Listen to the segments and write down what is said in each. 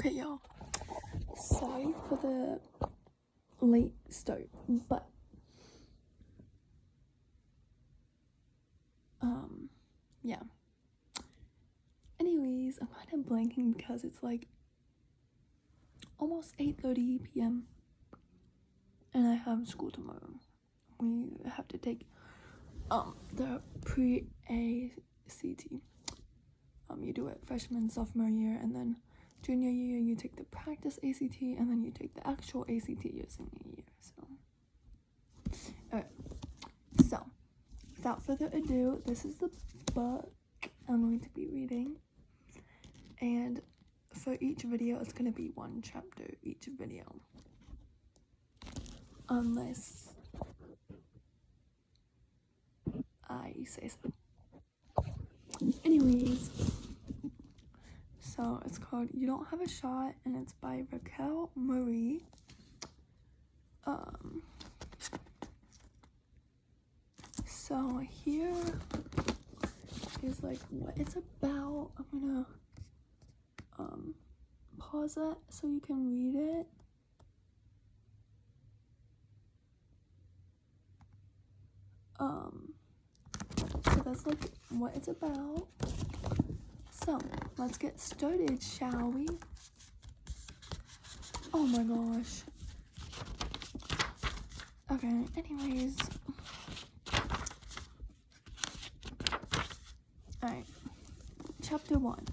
Okay, y'all. Sorry for the late start, but yeah. Anyways, I'm kind of blanking because it's like almost 8:30 p.m. and I have school tomorrow. We have to take the pre-ACT. You do it freshman, sophomore year, and then junior year you take the practice ACT, and then you take the actual ACT your senior year. So, alright. So, without further ado, this is the book I'm going to be reading, and for each video, it's going to be one chapter each video, unless I say so. Anyways, so it's called You Don't Have a Shot, and it's by Racquel Marie. So here is like what it's about. I'm gonna pause it so you can read it. So that's like what it's about. So let's get started, shall we? Oh my gosh. Okay, anyways. Alright. Chapter 1.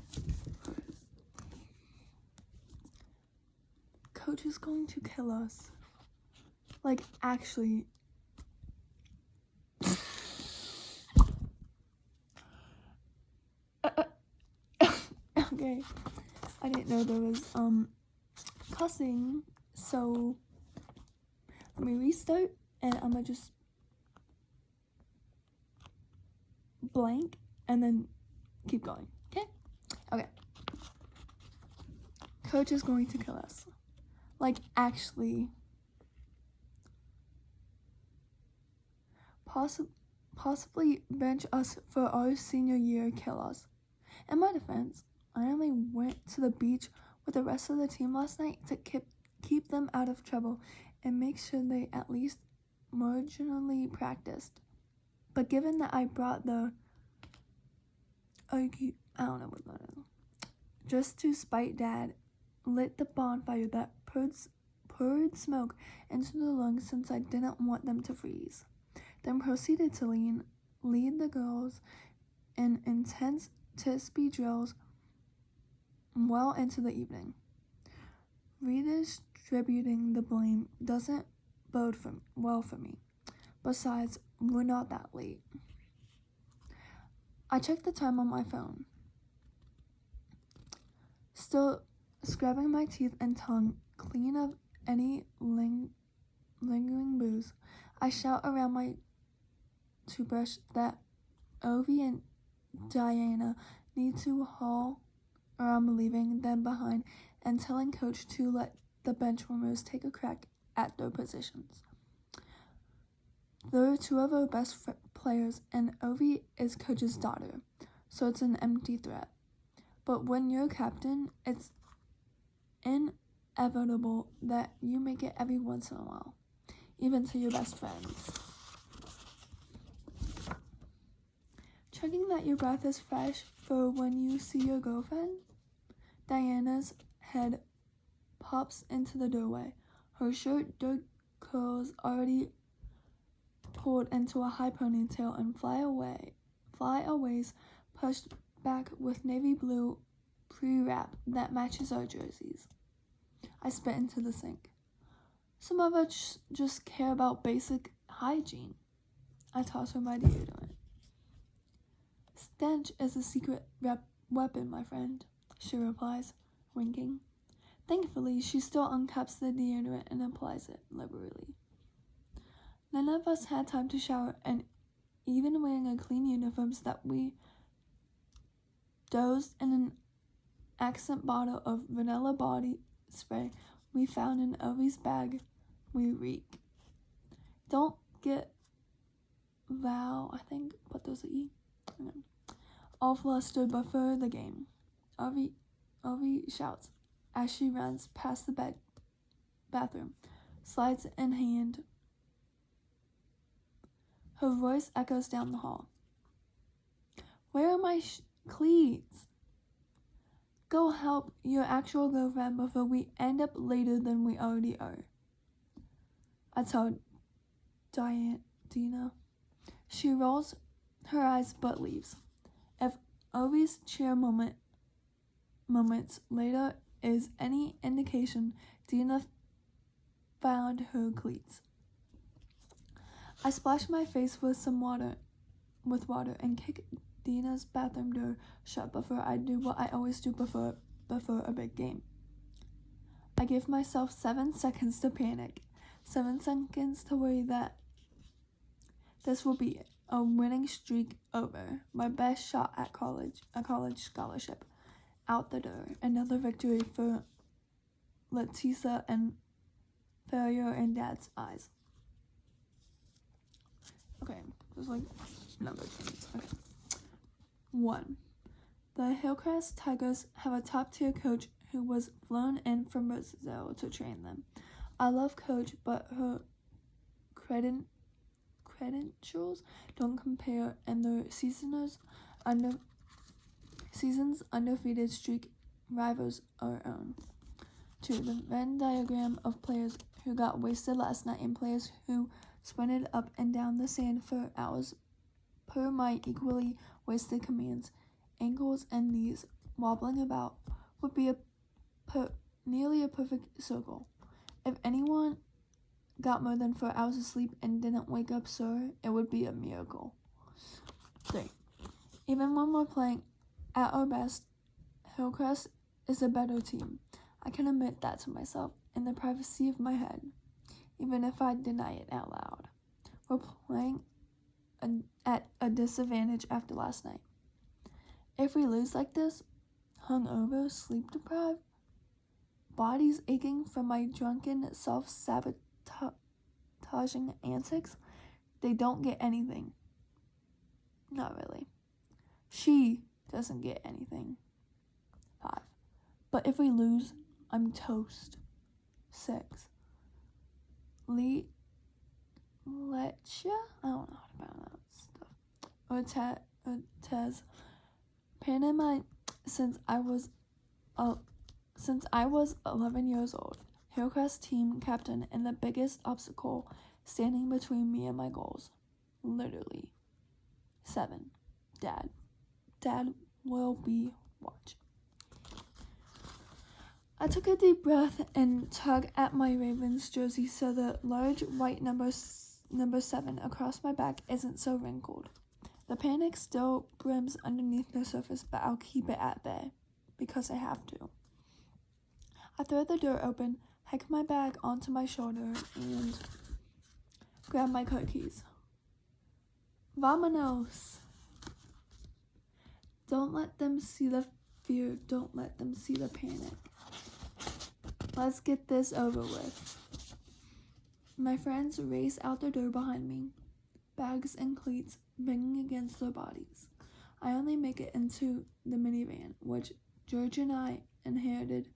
Coach is going to kill us. Like, actually. Okay. I didn't know there was cussing, so let me restart and I'm gonna just blank and then keep going. Okay. Coach is going to kill us. Like, actually. Possibly bench us for our senior year, kill us. In my defense, I only went to the beach with the rest of the team last night to keep them out of trouble and make sure they at least marginally practiced. But given that I brought the I don't know what that is, just to spite Dad, lit the bonfire that poured smoke into the lungs since I didn't want them to freeze, then proceeded to lead the girls in intense TSB drills well into the evening. Redistributing the blame doesn't bode well for me. Besides, we're not that late. I checked the time on my phone. Still scrubbing my teeth and tongue clean of any lingering booze, I shout around my toothbrush that Ovi and Diana need to haul or I'm leaving them behind and telling Coach to let the bench warmers take a crack at their positions. They're two of our best players, and Ovi is Coach's daughter, so it's an empty threat. But when you're captain, it's inevitable that you make it every once in a while, even to your best friends. Checking that your breath is fresh for when you see your girlfriend? Diana's head pops into the doorway. Her short, dark curls already pulled into a high ponytail and flyaways pushed back with navy blue pre-wrap that matches our jerseys. I spit into the sink. Some of us just care about basic hygiene. I toss her my deodorant. Stench is a secret weapon, my friend, she replies, winking. Thankfully, she still uncaps the deodorant and applies it liberally. None of us had time to shower, and even wearing a clean uniforms that we dosed in an accent bottle of vanilla body spray we found in Ovi's bag, we reek. Don't get Val, I think, but there's an E. All flustered before the game. Ovi shouts, as she runs past the bathroom, slides in hand. Her voice echoes down the hall. Where are my cleats? Go help your actual girlfriend before we end up later than we already are. I told Dina. She rolls her eyes but leaves. If Ovi's cheer moments later is any indication, Dina found her cleats. I splash my face with water and kick Dina's bathroom door shut before I do what I always do before a big game. I give myself 7 seconds to panic, 7 seconds to worry that this will be a winning streak over, my best shot at a college scholarship, out the door, another victory for Letisa and failure in Dad's eyes. Okay, there's like number changes. Okay. 1. The Hillcrest Tigers have a top-tier coach who was flown in from Brazil to train them. I love Coach, but her credentials don't compare, and their season's undefeated streak rivals our own. 2. The Venn diagram of players who got wasted last night and players who sprinted up and down the sand for hours per my equally wasted commands, ankles and knees wobbling about, would be nearly a perfect circle. If anyone got more than 4 hours of sleep and didn't wake up sore, it would be a miracle. 3. Even when we're playing at our best, Hillcrest is a better team. I can admit that to myself in the privacy of my head, even if I deny it out loud. We're playing at a disadvantage after last night. If we lose like this, hungover, sleep-deprived, bodies aching from my drunken, self-sabotaging antics, they don't get anything. Not really. She doesn't get anything. 5. But if we lose, I'm toast. 6. Lecha? I don't know how to pronounce that stuff. Ortez. Panama since I was 11 years old. Hillcrest team captain and the biggest obstacle standing between me and my goals. Literally. 7. Dad. Dad will be watching. I took a deep breath and tugged at my Ravens jersey so the large white number 7 across my back isn't so wrinkled. The panic still brims underneath the surface, but I'll keep it at bay because I have to. I throw the door open, hike my bag onto my shoulder, and grab my car keys. Vamonos! Don't let them see the fear. Don't let them see the panic. Let's get this over with. My friends race out the door behind me, bags and cleats banging against their bodies. I only make it into the minivan, which George and I inherited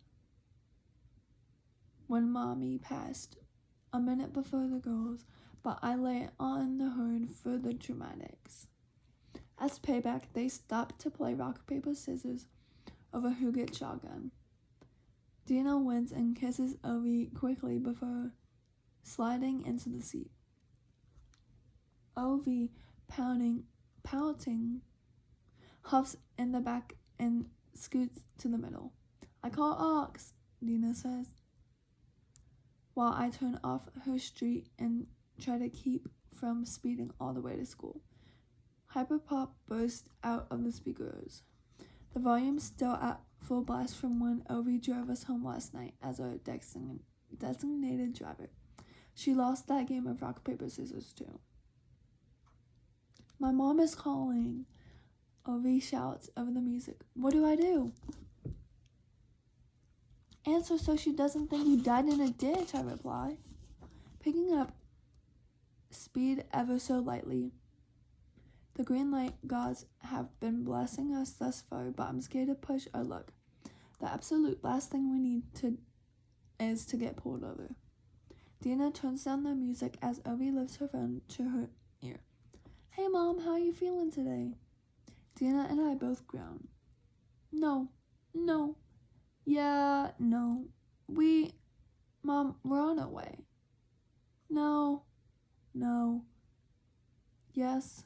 when Mommy passed a minute before the girls, but I lay on the hood for the dramatics. As payback, they stop to play rock, paper, scissors over who gets shotgun. Dina wins and kisses Ovi quickly before sliding into the seat. Ovi, pouting, huffs in the back and scoots to the middle. I call Ox, Dina says, while I turn off her street and try to keep from speeding all the way to school. Hyperpop bursts out of the speakers. The volume still at full blast from when Ovi drove us home last night as our designated driver. She lost that game of rock, paper, scissors too. My mom is calling, Ovi shouts over the music. What do I do? Answer so she doesn't think you died in a ditch, I reply, picking up speed ever so lightly. The green light gods have been blessing us thus far, but I'm scared to push our luck. The absolute last thing we need is to get pulled over. Dina turns down the music as Ovi lifts her phone to her ear. Hey Mom, how are you feeling today? Dina and I both groan. No. Yeah, no. Mom, we're on our way. No. Yes.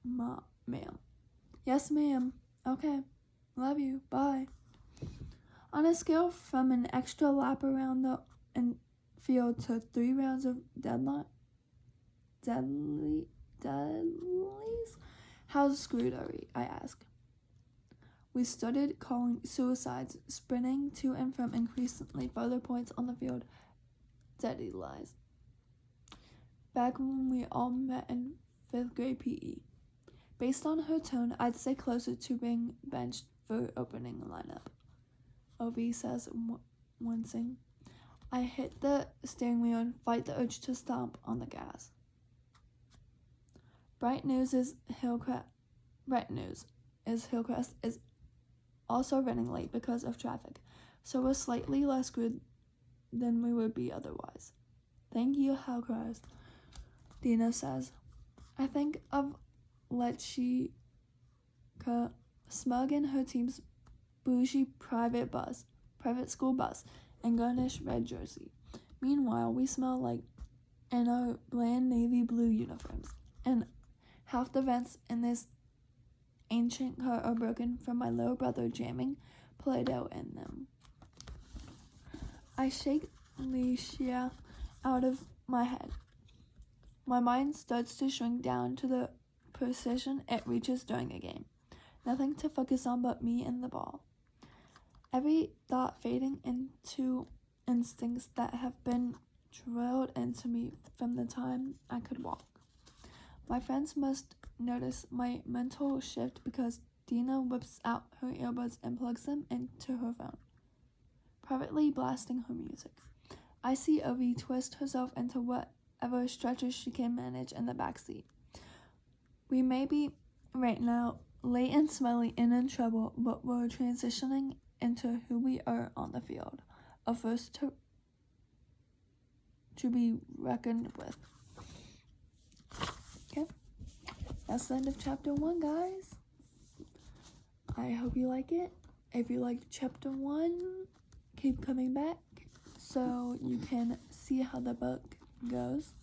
Ma'am. Yes, ma'am. Okay. Love you. Bye. On a scale from an extra lap around the field to 3 rounds of deadlies, how screwed are we? I ask. We started calling suicides, sprinting to and from increasingly further points on the field. Deadly lies. Back when we all met in 5th grade PE. Based on her tone, I'd say closer to being benched for opening lineup. Ovi says, wincing. I hit the steering wheel and fight the urge to stomp on the gas. Bright news is Hillcrest is also running late because of traffic, so we're slightly less screwed than we would be otherwise. Thank you, Hillcrest, Dina says. I think of Lechika, smug in her team's bougie private school bus, and garnished red jersey. Meanwhile, we smell like in our bland navy blue uniforms, and half the vents in this ancient car are broken from my little brother jamming Play-Doh in them. I shake Licia out of my head. My mind starts to shrink down to the precision it reaches during a game. Nothing to focus on but me and the ball. Every thought fading into instincts that have been drilled into me from the time I could walk. My friends must notice my mental shift because Dina whips out her earbuds and plugs them into her phone, privately blasting her music. I see Ovi twist herself into whatever stretches she can manage in the backseat. We may be, right now, late and smelly and in trouble, but we're transitioning into who we are on the field, a force to be reckoned with. Okay, that's the end of chapter 1, guys. I hope you like it. If you liked chapter 1, keep coming back so you can see how the book goes.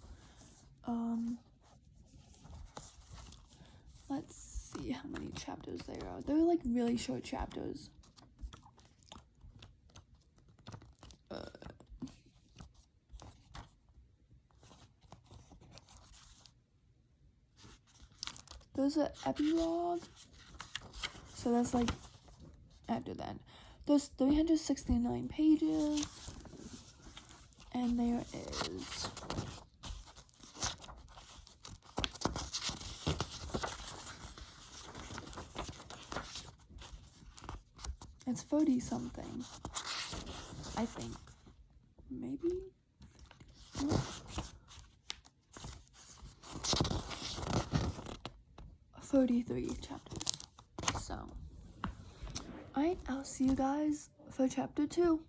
Let's see how many chapters there are. They're like really short chapters. There's an epilogue, so that's like after that. There's 369 pages, and there is it's 40 something, I think, maybe. 33 chapters. So, alright, I'll see you guys for chapter 2.